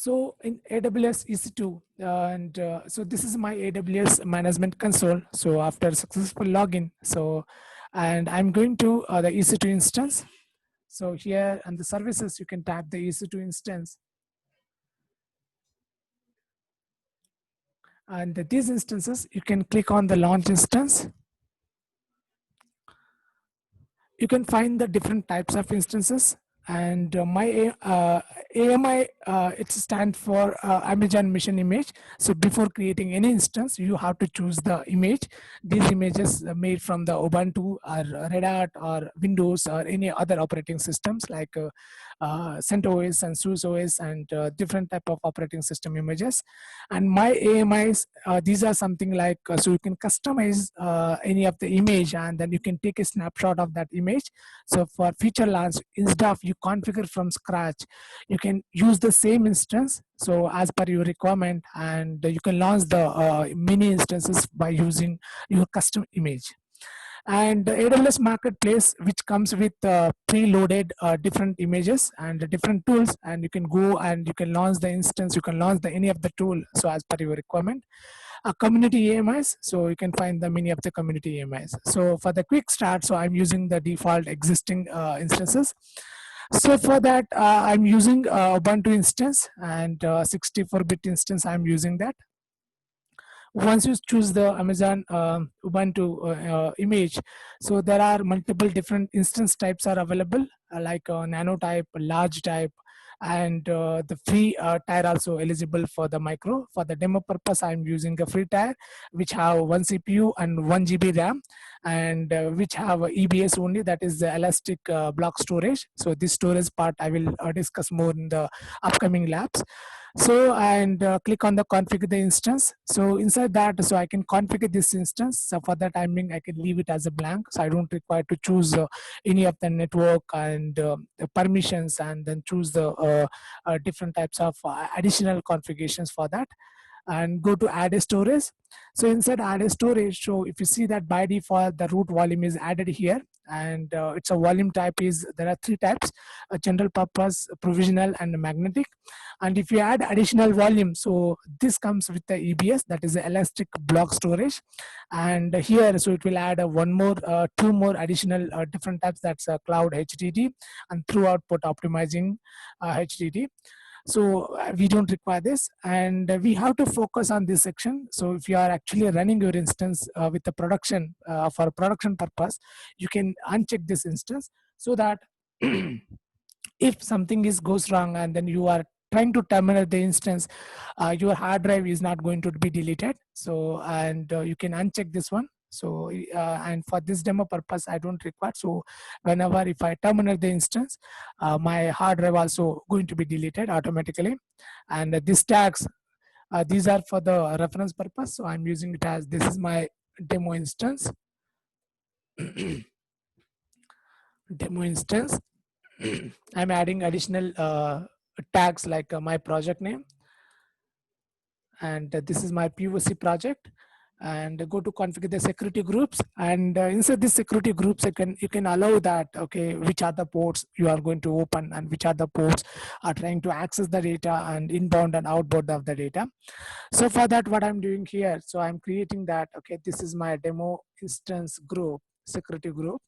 So in AWS EC2, and so this is my AWS management console. So after successful login, and I'm going to the EC2 instance. So here and the services, you can tap the EC2 instance. And these instances, you can click on the launch instance. You can find the different types of instances, and AMI, it stands for Amazon Mission Image. So before creating any instance, you have to choose the image. These images are made from the Ubuntu or Red Hat or Windows or any other operating systems like CentOS and SUSE and different type of operating system images. And my AMIs, these are something like, so you can customize any of the image, and then you can take a snapshot of that image. So for future launch, instead of you configure from scratch, you can use the same instance, so as per your requirement, and you can launch the mini instances by using your custom image. And the AWS Marketplace, which comes with preloaded different images and different tools, and you can go and you can launch the instance, you can launch any of the tool, so as per your requirement. Community AMIs, so you can find the many of the community AMIs. So for the quick start, so I'm using the default existing instances. So for that, I'm using Ubuntu instance, and 64-bit instance I'm using that. Once you choose the Amazon Ubuntu image, so there are multiple different instance types are available, like nano type, large type, and the free tier also eligible for the micro. For the demo purpose, I'm using a free tier which have 1 CPU and 1 GB RAM, and which have EBS only, that is the elastic block storage. So this storage part I will discuss more in the upcoming labs. So and click on the configure the instance. So inside that, so I can configure this instance. So for the timing, I can leave it as a blank, so I don't require to choose any of the network and the permissions, and then choose the different types of additional configurations for that, and go to add a storage. So inside add a storage, so if you see that by default the root volume is added here, and it's a volume type is, there are three types: a general purpose, provisional, and magnetic. And if you add additional volume, so this comes with the EBS, that is the elastic block storage. And here, so it will add one more two more additional different types, that's cloud HDD and through output optimizing HDD. So we don't require this, and we have to focus on this section. So if you are actually running your instance with the production for production purpose, you can uncheck this instance, so that if something is goes wrong and then you are trying to terminate the instance, your hard drive is not going to be deleted. So and you can uncheck this one. So and for this demo purpose I don't require. So whenever if I terminate the instance, my hard drive also going to be deleted automatically. And these tags, these are for the reference purpose, so I'm using it as, this is my demo instance. Demo instance. I'm adding additional tags like my project name, and this is my POC project. And go to configure the security groups, and inside these security groups you can allow that, okay, which are the ports you are going to open, and which are the ports are trying to access the data, and inbound and outbound of the data. So for that, what I'm doing here, so I'm creating that, okay, this is my demo instance group, security group,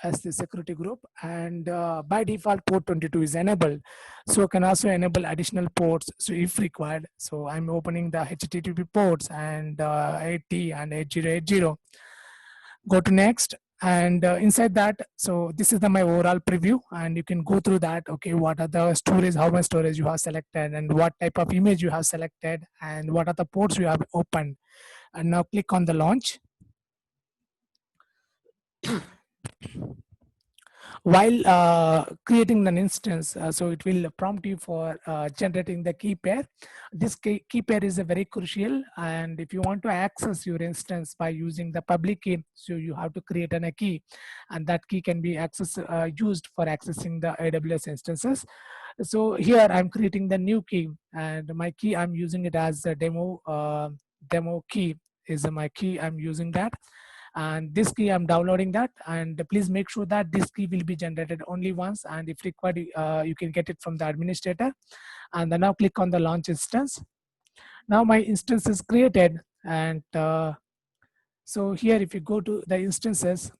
as the security group. And by default port 22 is enabled, so can also enable additional ports so if required. So I'm opening the HTTP ports, and 80 and 8080. Go to next, and inside that, so this is my overall preview, and you can go through that, okay, what are the storage, how much storage you have selected, and what type of image you have selected, and what are the ports you have opened. And now click on the launch. While creating an instance, so it will prompt you for generating the key pair. This key pair is a very crucial, and if you want to access your instance by using the public key, so you have to create a key, and that key can be used for accessing the AWS instances. So here I'm creating the new key, and my key I'm using it as a demo key is my key, I'm using that. and this key I'm downloading that, and please make sure that this key will be generated only once, and if required you can get it from the administrator. And then now click on the launch instance. Now my instance is created, and so here if you go to the instances,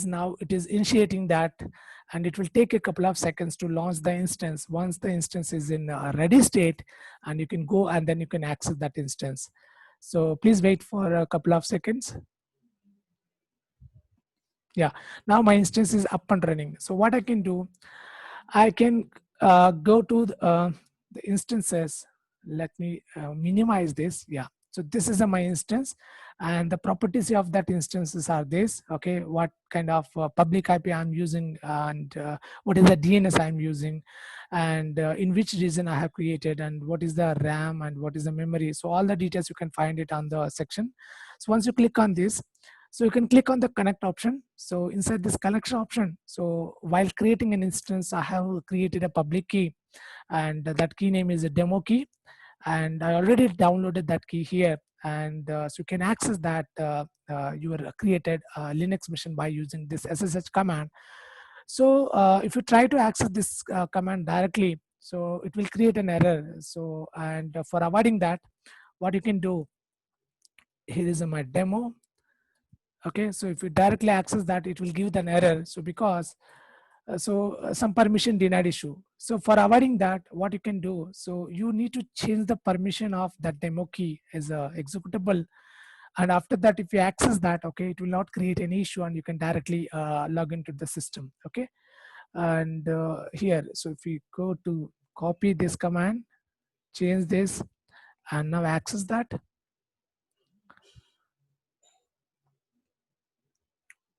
now it is initiating that, and it will take a couple of seconds to launch the instance. Once the instance is in a ready state, and you can go and then you can access that instance. So please wait for a couple of seconds. Yeah, now my instance is up and running. So what I can do, I can go to the instances. Let me minimize this. Yeah. So this is my instance, and the properties of that instances are this. Okay, what kind of public IP I'm using, and what is the DNS I'm using, and in which region I have created, and what is the RAM, and what is the memory. So all the details you can find it on the section. So once you click on this, so you can click on the connect option. So inside this connection option, so while creating an instance, I have created a public key, and that key name is a demo key. And I already downloaded that key here. And so you can access that your created Linux machine by using this SSH command. So if you try to access this command directly, so it will create an error. So, and for avoiding that, what you can do, here is my demo. Okay, so if you directly access that, it will give an error. So because some permission denied issue. So for avoiding that, what you can do, so you need to change the permission of that demo key as a executable. And after that, if you access that, okay, it will not create any issue, and you can directly log into the system. Okay, and here, so if we go to copy this command, change this, and now access that.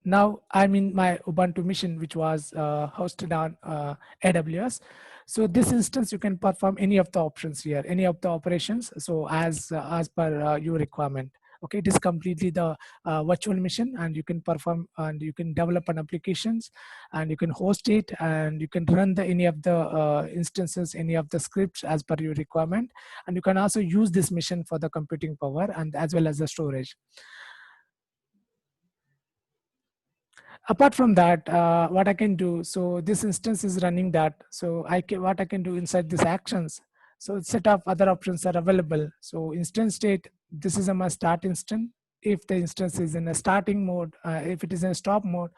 Now I'm in my Ubuntu machine, which was hosted on AWS. So this instance, you can perform any of the options here, any of the operations. So as per your requirement. Okay, it is completely the virtual machine, and you can perform, and you can develop an applications, and you can host it, and you can run the any of the instances, any of the scripts as per your requirement. And you can also use this machine for the computing power, and as well as the storage. Apart from that, what I can do, so this instance is running that. So what I can do inside these actions, so set of other options are available. So instance state, this is my start instance. If the instance is in a starting mode, if it is in a stop mode,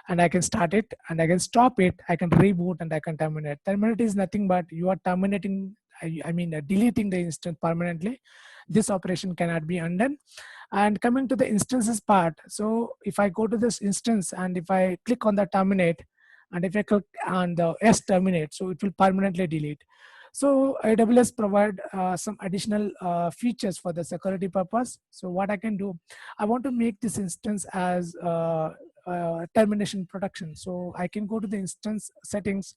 and I can start it, and I can stop it, I can reboot, and I can terminate. Terminate is nothing but you are terminating, I mean deleting the instance permanently. This operation cannot be undone. And coming to the instances part, so if I go to this instance, and if I click on the terminate, and if I click on the S terminate, so it will permanently delete. So AWS provide some additional features for the security purpose. So what I can do, I want to make this instance as termination protection. So I can go to the instance settings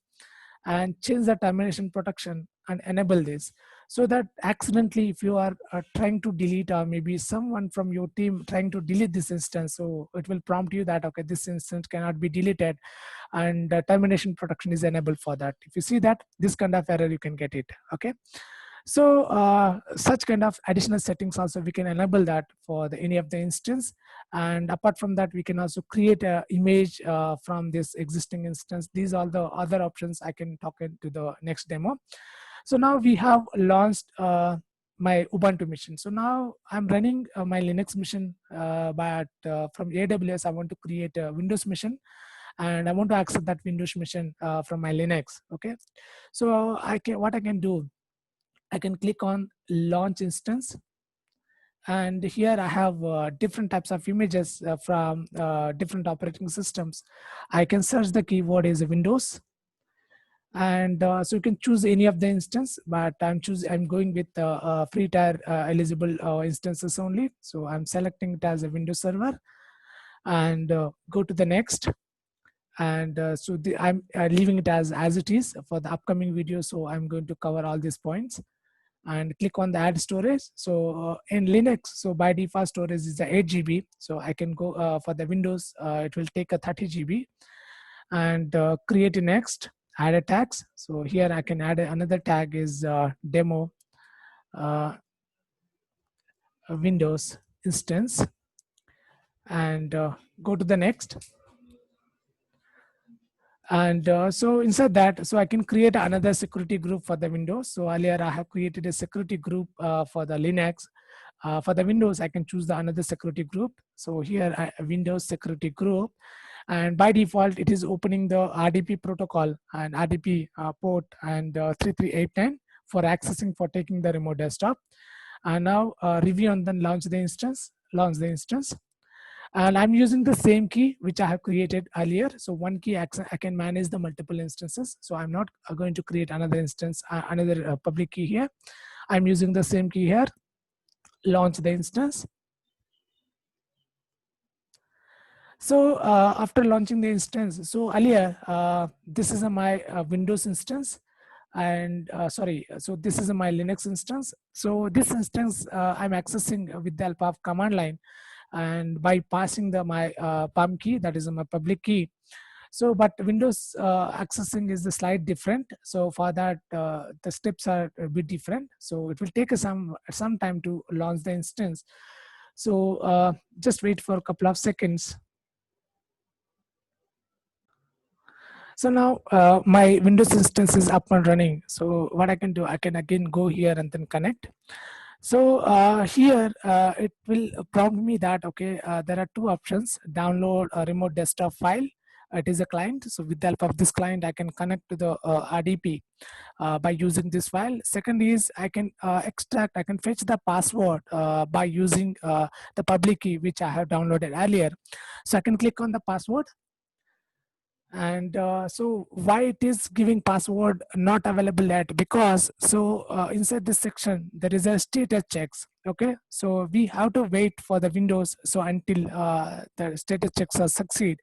and change the termination protection and enable this, so that accidentally if you are trying to delete, or maybe someone from your team trying to delete this instance, so it will prompt you that, okay, this instance cannot be deleted, and termination protection is enabled for that. If you see that, this kind of error, you can get it. Okay, so such kind of additional settings also we can enable that for any of the instance. And apart from that, we can also create a image from this existing instance. These are the other options I can talk into the next demo. So now we have launched my Ubuntu machine. So now I'm running my Linux machine, but from AWS, I want to create a Windows machine, and I want to access that Windows machine from my Linux. Okay, so what I can do, I can click on launch instance, and here I have different types of images from different operating systems. I can search the keyword is Windows, and so you can choose any of the instance, but I'm going with free tier eligible instances only. So I'm selecting it as a Windows server, and go to the next. And I'm leaving it as it is for the upcoming video. So I'm going to cover all these points, and click on the add storage. So in Linux, so by default storage is the 8 GB. So I can go for the Windows, it will take a 30 GB, and create a next, add a tags. So here I can add another tag is demo Windows instance. and go to the next. And so inside that, so I can create another security group for the Windows. So earlier I have created a security group for the Linux. For the Windows, I can choose the another security group. So here, Windows security group, and by default, it is opening the RDP protocol and RDP port and 3389 for accessing, for taking the remote desktop. And now review and then launch the instance. Launch the instance. And I'm using the same key which I have created earlier. So one key, I can manage the multiple instances. So I'm not going to create another instance, another public key here. I'm using the same key here. Launch the instance. So after launching the instance, so earlier, this is my Windows instance, and so this is my Linux instance. So this instance I'm accessing with the help of command line, and by passing my PAM key, that is my public key. So, but Windows accessing is the slight different. So for that, the steps are a bit different. So it will take us some time to launch the instance. So just wait for a couple of seconds. So now my Windows instance is up and running. So what I can do, I can again go here and then connect. So here it will prompt me that, okay, there are two options: download a remote desktop file. It is a client. So with the help of this client, I can connect to the RDP by using this file. Second is I can extract, I can fetch the password by using the public key which I have downloaded earlier. So I can click on the password. And so why it is giving password not available yet? Because so inside this section there is a status checks. Okay, so we have to wait for the Windows so until the status checks are succeed,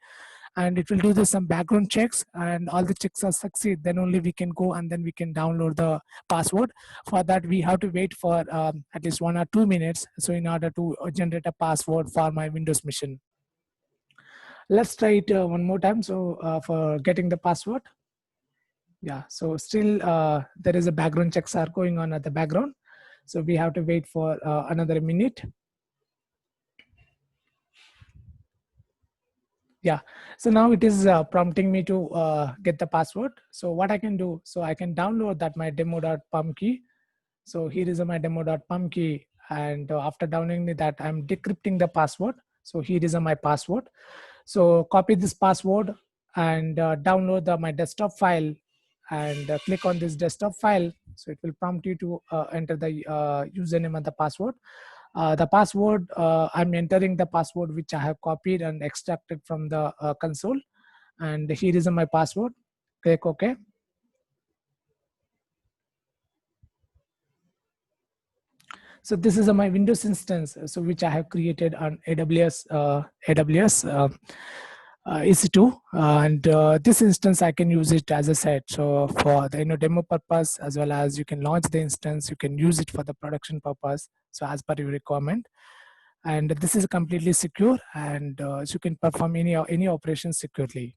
and it will do this some background checks, and all the checks are succeed, then only we can go and then we can download the password. For that we have to wait for at least 1 or 2 minutes, so in order to generate a password for my Windows machine. Let's try it one more time. So for getting the password, yeah, so still there is a background checks are going on at the background, so we have to wait for another minute. Yeah, so now it is prompting me to get the password. So what I can do, so I can download that my demo.pum key. So here is my demo.pum key, and after downloading that, I'm decrypting the password. So here is my password. So copy this password and download my desktop file, and click on this desktop file. So it will prompt you to enter the username and the password. The password, I'm entering the password which I have copied and extracted from the console. And here is my password. Click OK. So this is my Windows instance, so which I have created on AWS EC2, and this instance I can use it, as I said, so for the demo purpose, as well as you can launch the instance, you can use it for the production purpose, so as per your requirement. And this is completely secure, and so you can perform any operation securely.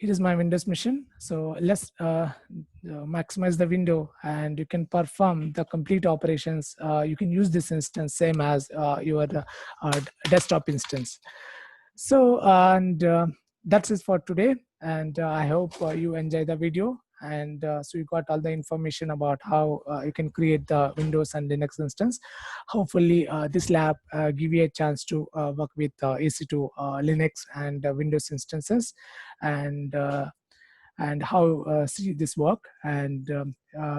Here is my Windows machine. So let's maximize the window, and you can perform the complete operations. You can use this instance same as your desktop instance. So and that's it for today, and I hope you enjoy the video. And so you got all the information about how you can create the Windows and Linux instance. Hopefully this lab give you a chance to work with EC2 Linux and Windows instances, and how see this work. And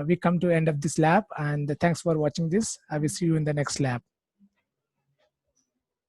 we come to end of this lab, and thanks for watching this. I will see you in the next lab.